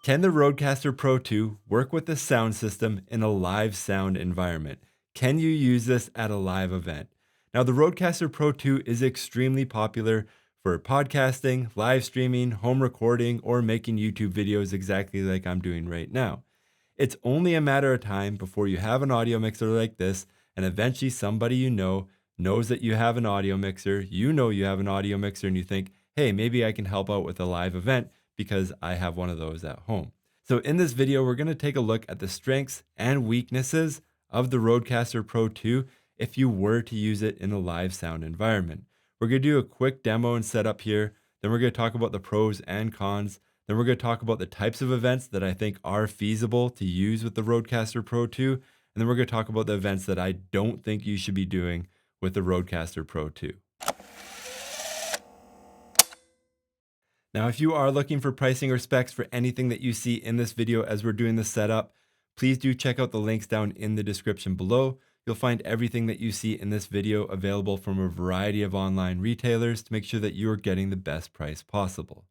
Can the Rodecaster Pro II work with the sound system in a live sound environment? Can you use this at a live event? Now, the Rodecaster Pro II is extremely popular for podcasting, live streaming, home recording, or making YouTube videos exactly like I'm doing right now. It's only a matter of time before you have an audio mixer like this, and eventually somebody you know knows that you have an audio mixer, you know you have an audio mixer, and you think, hey, maybe I can help out with a live event because I have one of those at home. So in this video, we're going to take a look at the strengths and weaknesses of the Rodecaster Pro II if you were to use it in a live sound environment. We're going to do a quick demo and setup here. Then we're going to talk about the pros and cons. Then we're going to talk about the types of events that I think are feasible to use with the Rodecaster Pro II. And then we're going to talk about the events that I don't think you should be doing with the Rodecaster Pro II. Now, if you are looking for pricing or specs for anything that you see in this video as we're doing the setup, please do check out the links down in the description below. You'll find everything that you see in this video available from a variety of online retailers to make sure that you are getting the best price possible.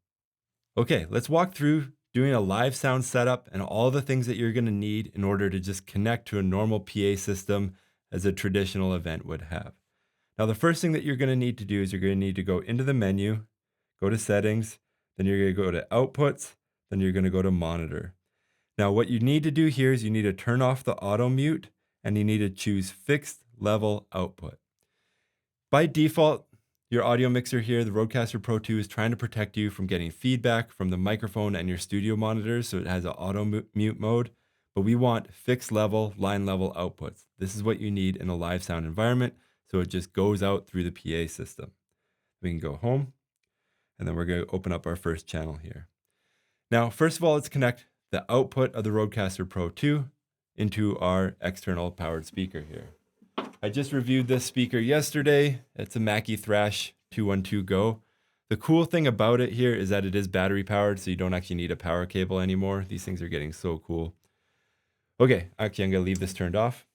Okay, let's walk through doing a live sound setup and all the things that you're going to need in order to just connect to a normal PA system as a traditional event would have. Now, the first thing that you're going to need to do is you're going to need to go into the menu, go to settings, then you're going to go to outputs, then you're going to go to monitor. Now, what you need to do here is you need to turn off the auto mute and you need to choose fixed level output. By default, your audio mixer here, the Rodecaster Pro II, is trying to protect you from getting feedback from the microphone and your studio monitors, so it has an auto mute mode, but we want fixed level, line level outputs. This is what you need in a live sound environment, so it just goes out through the PA system. We can go home, and then we're going to open up our first channel here. Now, first of all, let's connect the output of the Rodecaster Pro II into our external powered speaker here. I just reviewed this speaker yesterday. It's a Mackie Thrash 212 Go. The cool thing about it here is that it is battery powered, so you don't actually need a power cable anymore. These things are getting so cool. Okay, actually I'm gonna leave this turned off.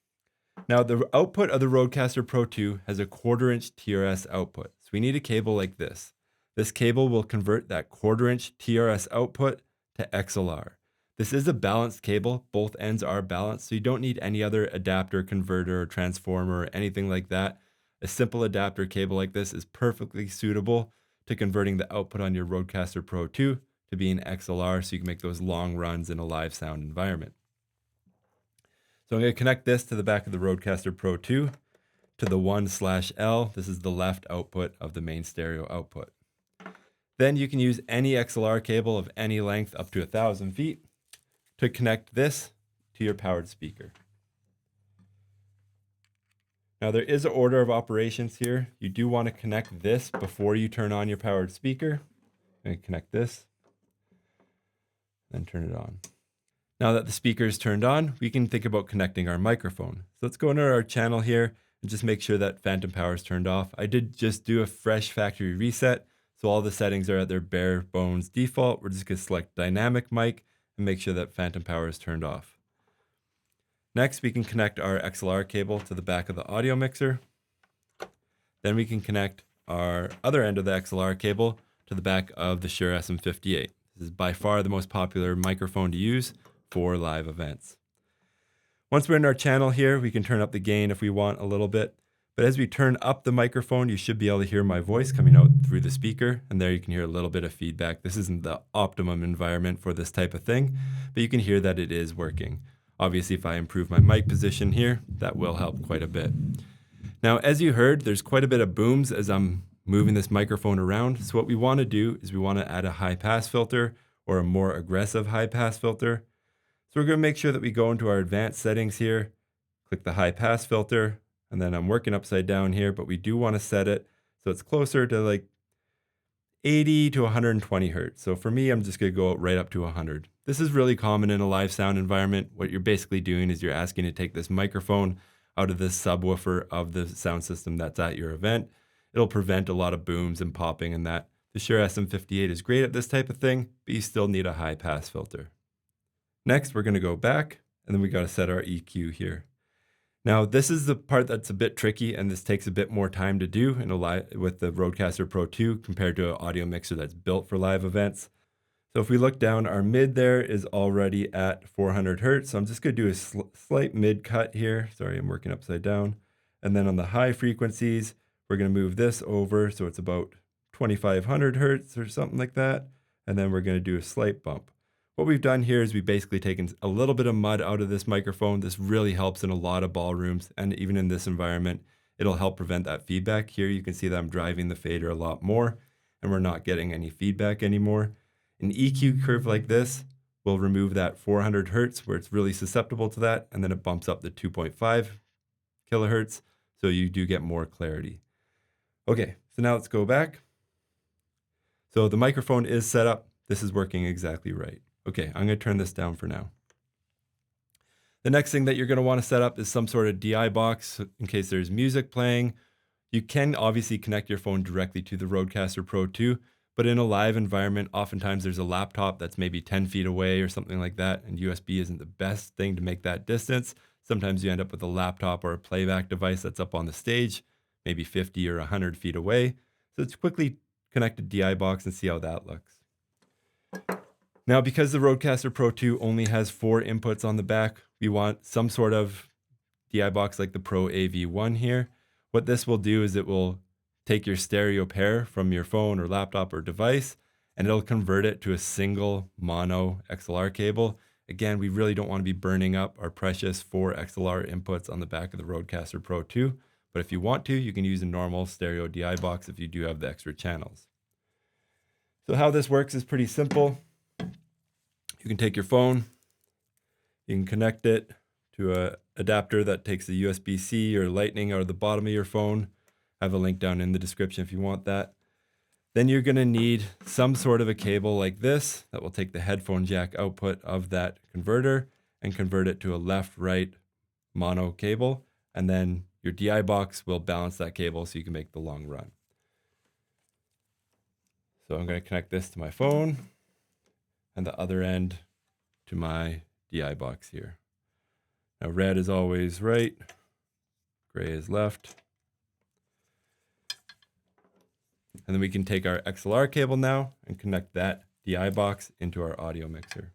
Now the output of the Rodecaster Pro II has a 1/4-inch TRS output. So we need a cable like this. This cable will convert that 1/4-inch TRS output to XLR. This is a balanced cable. Both ends are balanced, so you don't need any other adapter, converter, or transformer, or anything like that. A simple adapter cable like this is perfectly suitable to converting the output on your Rodecaster Pro II to being XLR, so you can make those long runs in a live sound environment. So I'm going to connect this to the back of the Rodecaster Pro II to the 1/L. This is the left output of the main stereo output. Then you can use any XLR cable of any length up to 1,000 feet to connect this to your powered speaker. Now there is an order of operations here. You do want to connect this before you turn on your powered speaker. I'm going to connect this, then turn it on. Now that the speaker is turned on, we can think about connecting our microphone. So let's go into our channel here and just make sure that phantom power is turned off. I did just do a fresh factory reset, so all the settings are at their bare bones default. We're just going to select dynamic mic and make sure that phantom power is turned off. Next, we can connect our XLR cable to the back of the audio mixer. Then we can connect our other end of the XLR cable to the back of the Shure SM58. This is by far the most popular microphone to use for live events. Once we're in our channel here, we can turn up the gain if we want a little bit. But as we turn up the microphone, you should be able to hear my voice coming out through the speaker. And there you can hear a little bit of feedback. This isn't the optimum environment for this type of thing, but you can hear that it is working. Obviously, if I improve my mic position here, that will help quite a bit. Now, as you heard, there's quite a bit of booms as I'm moving this microphone around. So what we want to do is we want to add a high pass filter or a more aggressive high pass filter. So we're going to make sure that we go into our advanced settings here, click the high pass filter, and then I'm working upside down here, but we do want to set it so it's closer to like 80 to 120 hertz. So for me, I'm just going to go right up to 100. This is really common in a live sound environment. What you're basically doing is you're asking to take this microphone out of the subwoofer of the sound system that's at your event. It'll prevent a lot of booms and popping and that. The Shure SM58 is great at this type of thing, but you still need a high pass filter. Next, we're going to go back, and then we got to set our EQ here. Now, this is the part that's a bit tricky, and this takes a bit more time to do with the Rodecaster Pro II compared to an audio mixer that's built for live events. So if we look down, our mid there is already at 400 hertz. So I'm just going to do a slight mid cut here. Sorry, I'm working upside down. And then on the high frequencies, we're going to move this over. So it's about 2500 hertz or something like that. And then we're going to do a slight bump. What we've done here is we've basically taken a little bit of mud out of this microphone. This really helps in a lot of ballrooms, and even in this environment, it'll help prevent that feedback. Here you can see that I'm driving the fader a lot more, and we're not getting any feedback anymore. An EQ curve like this will remove that 400 hertz where it's really susceptible to that, and then it bumps up to 2.5 kilohertz, so you do get more clarity. Okay, so now let's go back. So the microphone is set up. This is working exactly right. Okay, I'm going to turn this down for now. The next thing that you're going to want to set up is some sort of DI box in case there's music playing. You can obviously connect your phone directly to the Rodecaster Pro II, but in a live environment, oftentimes there's a laptop that's maybe 10 feet away or something like that, and USB isn't the best thing to make that distance. Sometimes you end up with a laptop or a playback device that's up on the stage, maybe 50 or 100 feet away. So let's quickly connect a DI box and see how that looks. Now, because the Rodecaster Pro II only has 4 inputs on the back, we want some sort of DI box like the Pro AV1 here. What this will do is it will take your stereo pair from your phone or laptop or device, and it'll convert it to a single mono XLR cable. Again, we really don't want to be burning up our precious 4 XLR inputs on the back of the Rodecaster Pro II, but if you want to, you can use a normal stereo DI box if you do have the extra channels. So how this works is pretty simple. You can take your phone, you can connect it to an adapter that takes the USB-C or Lightning out of the bottom of your phone. I have a link down in the description if you want that. Then you're going to need some sort of a cable like this that will take the headphone jack output of that converter and convert it to a left-right mono cable. And then your DI box will balance that cable so you can make the long run. So I'm going to connect this to my phone and the other end to my DI box here. Now red is always right, gray is left. And then we can take our XLR cable now and connect that DI box into our audio mixer.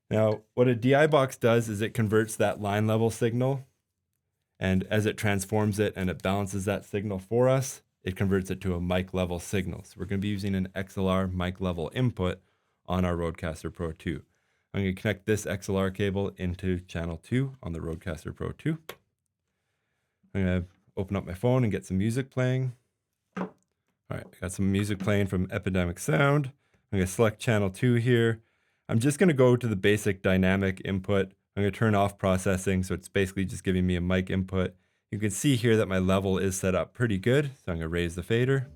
Now, what a DI box does is it converts that line level signal, and as it transforms it and it balances that signal for us, it converts it to a mic level signal. So we're going to be using an XLR mic level input on our Rodecaster Pro II. I'm going to connect this XLR cable into channel 2 on the Rodecaster Pro II. I'm going to open up my phone and get some music playing. All right, I got some music playing from Epidemic Sound. I'm going to select channel 2 here. I'm just going to go to the basic dynamic input. I'm going to turn off processing, so it's basically just giving me a mic input. You can see here that my level is set up pretty good, so I'm going to raise the fader.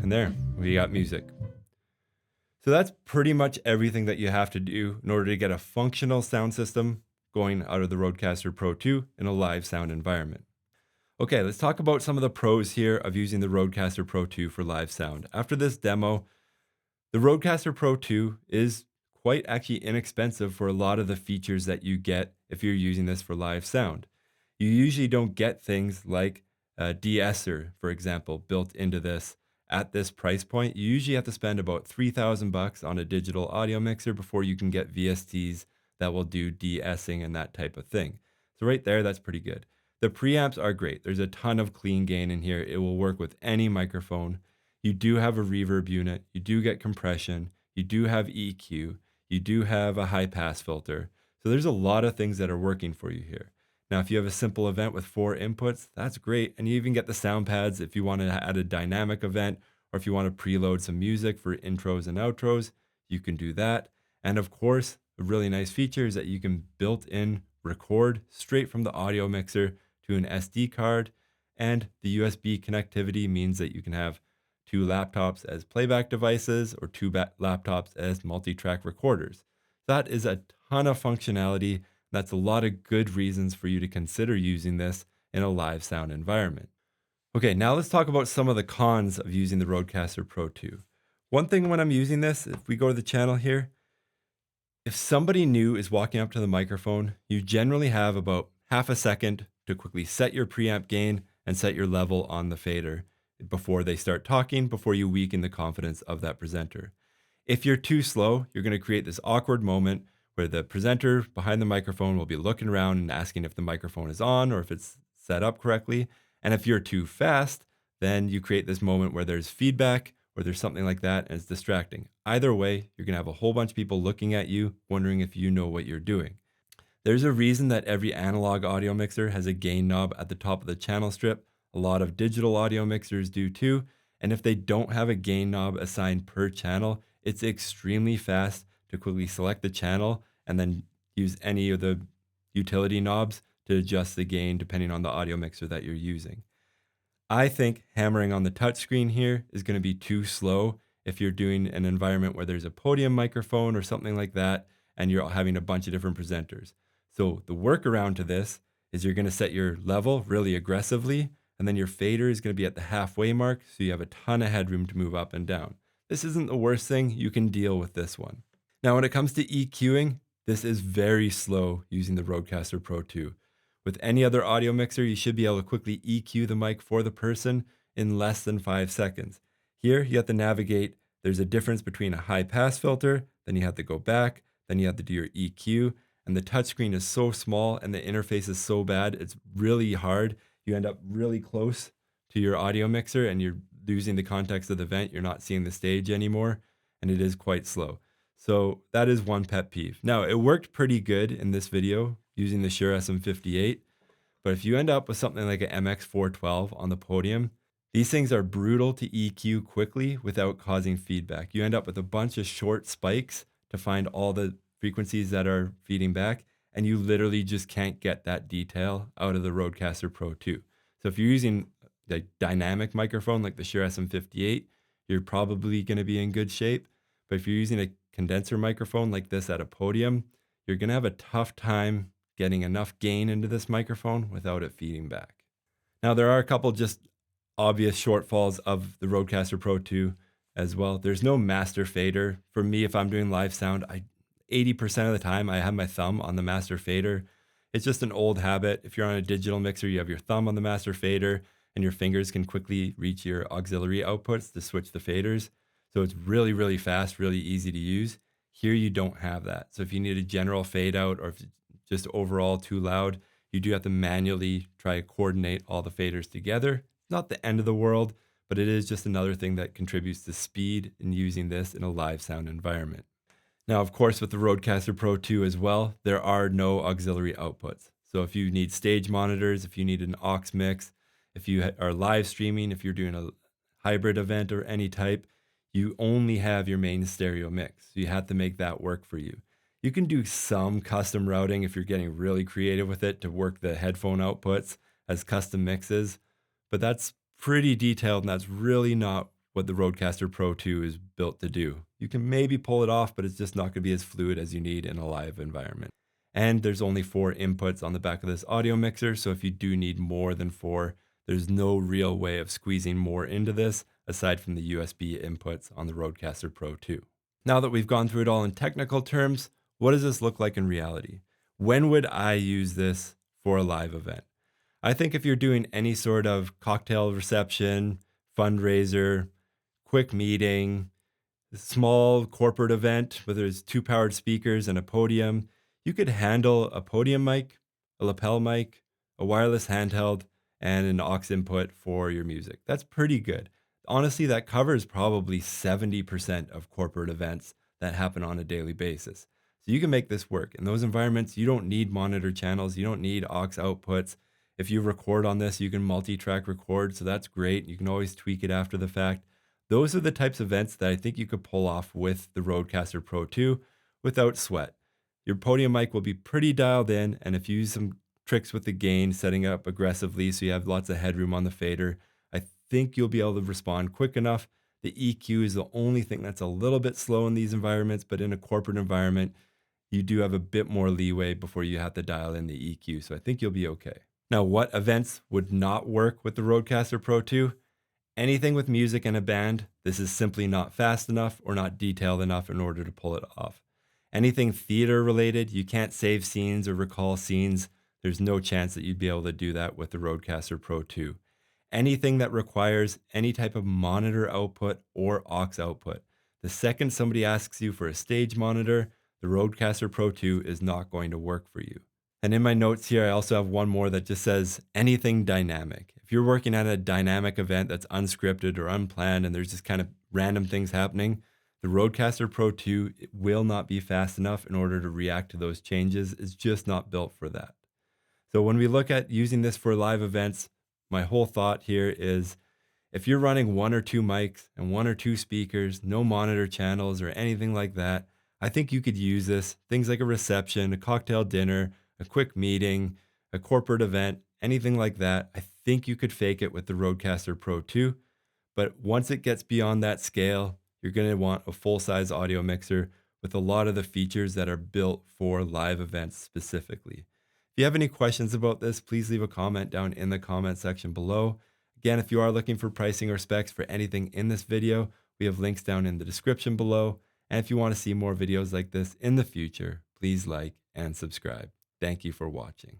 And there, we got music. So that's pretty much everything that you have to do in order to get a functional sound system going out of the Rodecaster Pro II in a live sound environment. Okay, let's talk about some of the pros here of using the Rodecaster Pro II for live sound. After this demo, the Rodecaster Pro II is quite actually inexpensive for a lot of the features that you get if you're using this for live sound. You usually don't get things like a de-esser, for example, built into this at this price point. You usually have to spend about $3,000 on a digital audio mixer before you can get VSTs that will do de-essing and that type of thing. So right there, that's pretty good. The preamps are great. There's a ton of clean gain in here. It will work with any microphone. You do have a reverb unit. You do get compression. You do have EQ. You do have a high pass filter. So there's a lot of things that are working for you here. Now, if you have a simple event with 4 inputs, that's great. And you even get the sound pads if you want to add a dynamic event, or if you want to preload some music for intros and outros, you can do that. And of course, a really nice feature is that you can built-in record straight from the audio mixer to an SD card. And the USB connectivity means that you can have 2 laptops as playback devices or 2 laptops as multi-track recorders. That is a ton of functionality. That's a lot of good reasons for you to consider using this in a live sound environment. Okay, now let's talk about some of the cons of using the Rodecaster Pro II. One thing when I'm using this, if we go to the channel here, if somebody new is walking up to the microphone, you generally have about half a second to quickly set your preamp gain and set your level on the fader. before they start talking, before you weaken the confidence of that presenter. If you're too slow, you're going to create this awkward moment where the presenter behind the microphone will be looking around and asking if the microphone is on or if it's set up correctly. And if you're too fast, then you create this moment where there's feedback or there's something like that and it's distracting. Either way, you're going to have a whole bunch of people looking at you, wondering if you know what you're doing. There's a reason that every analog audio mixer has a gain knob at the top of the channel strip. A lot of digital audio mixers do too. And if they don't have a gain knob assigned per channel, it's extremely fast to quickly select the channel and then use any of the utility knobs to adjust the gain depending on the audio mixer that you're using. I think hammering on the touchscreen here is going to be too slow if you're doing an environment where there's a podium microphone or something like that and you're having a bunch of different presenters. So the workaround to this is you're going to set your level really aggressively, and then your fader is going to be at the halfway mark, so you have a ton of headroom to move up and down. This isn't the worst thing. You can deal with this one. Now, when it comes to EQing, this is very slow using the Rodecaster Pro II. With any other audio mixer, you should be able to quickly EQ the mic for the person in less than 5 seconds. Here, you have to navigate. There's a difference between a high pass filter, then you have to go back, then you have to do your EQ, and the touchscreen is so small and the interface is so bad, it's really hard. You end up really close to your audio mixer and you're losing the context of the vent. You're not seeing the stage anymore, and it is quite slow. So that is one pet peeve. Now, it worked pretty good in this video using the Shure SM58, but if you end up with something like an MX412 on the podium, these things are brutal to EQ quickly without causing feedback. You end up with a bunch of short spikes to find all the frequencies that are feeding back, and you literally just can't get that detail out of the Rodecaster Pro II. So if you're using a dynamic microphone like the Shure SM58, you're probably going to be in good shape. But if you're using a condenser microphone like this at a podium, you're going to have a tough time getting enough gain into this microphone without it feeding back. Now, there are a couple just obvious shortfalls of the Rodecaster Pro II as well. There's no master fader. For me, if I'm doing live sound, 80% of the time I have my thumb on the master fader. It's just an old habit. If you're on a digital mixer, you have your thumb on the master fader and your fingers can quickly reach your auxiliary outputs to switch the faders. So it's really, really fast, really easy to use. Here you don't have that. So if you need a general fade out or if it's just overall too loud, you do have to manually try to coordinate all the faders together. Not the end of the world, but it is just another thing that contributes to speed in using this in a live sound environment. Now, of course, with the Rodecaster Pro II as well, there are no auxiliary outputs. So if you need stage monitors, if you need an aux mix, if you are live streaming, if you're doing a hybrid event or any type, you only have your main stereo mix. So you have to make that work for you. You can do some custom routing if you're getting really creative with it to work the headphone outputs as custom mixes, but that's pretty detailed and that's really not what the Rodecaster Pro II is built to do. You can maybe pull it off, but it's just not going to be as fluid as you need in a live environment. And there's only 4 inputs on the back of this audio mixer, so if you do need more than 4, there's no real way of squeezing more into this aside from the USB inputs on the Rodecaster Pro II. Now that we've gone through it all in technical terms, what does this look like in reality? When would I use this for a live event? I think if you're doing any sort of cocktail reception, fundraiser, quick meeting, small corporate event, whether there's 2 powered speakers and a podium, you could handle a podium mic, a lapel mic, a wireless handheld, and an aux input for your music. That's pretty good. Honestly, that covers probably 70% of corporate events that happen on a daily basis. So you can make this work. In those environments, you don't need monitor channels. You don't need aux outputs. If you record on this, you can multi-track record. So that's great. You can always tweak it after the fact. Those are the types of events that I think you could pull off with the Rodecaster Pro II without sweat. Your podium mic will be pretty dialed in, and if you use some tricks with the gain, setting up aggressively so you have lots of headroom on the fader, I think you'll be able to respond quick enough. The EQ is the only thing that's a little bit slow in these environments, but in a corporate environment, you do have a bit more leeway before you have to dial in the EQ, so I think you'll be okay. Now, what events would not work with the Rodecaster Pro II? Anything with music and a band, this is simply not fast enough or not detailed enough in order to pull it off. Anything theater related, you can't save scenes or recall scenes. There's no chance that you'd be able to do that with the Rodecaster Pro II. anything that requires any type of monitor output or aux output. The second somebody asks you for a stage monitor, the Rodecaster Pro II is not going to work for you. And in my notes here, I also have one more that just says anything dynamic. If you're working at a dynamic event that's unscripted or unplanned and there's just kind of random things happening, the Rodecaster Pro II will not be fast enough in order to react to those changes. It's just not built for that. So when we look at using this for live events, my whole thought here is if you're running one or two mics and one or two speakers, no monitor channels or anything like that, I think you could use this. Things like a reception, a cocktail dinner, a quick meeting, a corporate event, anything like that. I think you could fake it with the Rodecaster Pro II. But once it gets beyond that scale, you're going to want a full-size audio mixer with a lot of the features that are built for live events specifically. If you have any questions about this, please leave a comment down in the comment section below. Again, if you are looking for pricing or specs for anything in this video, we have links down in the description below. And if you want to see more videos like this in the future, please like and subscribe. Thank you for watching.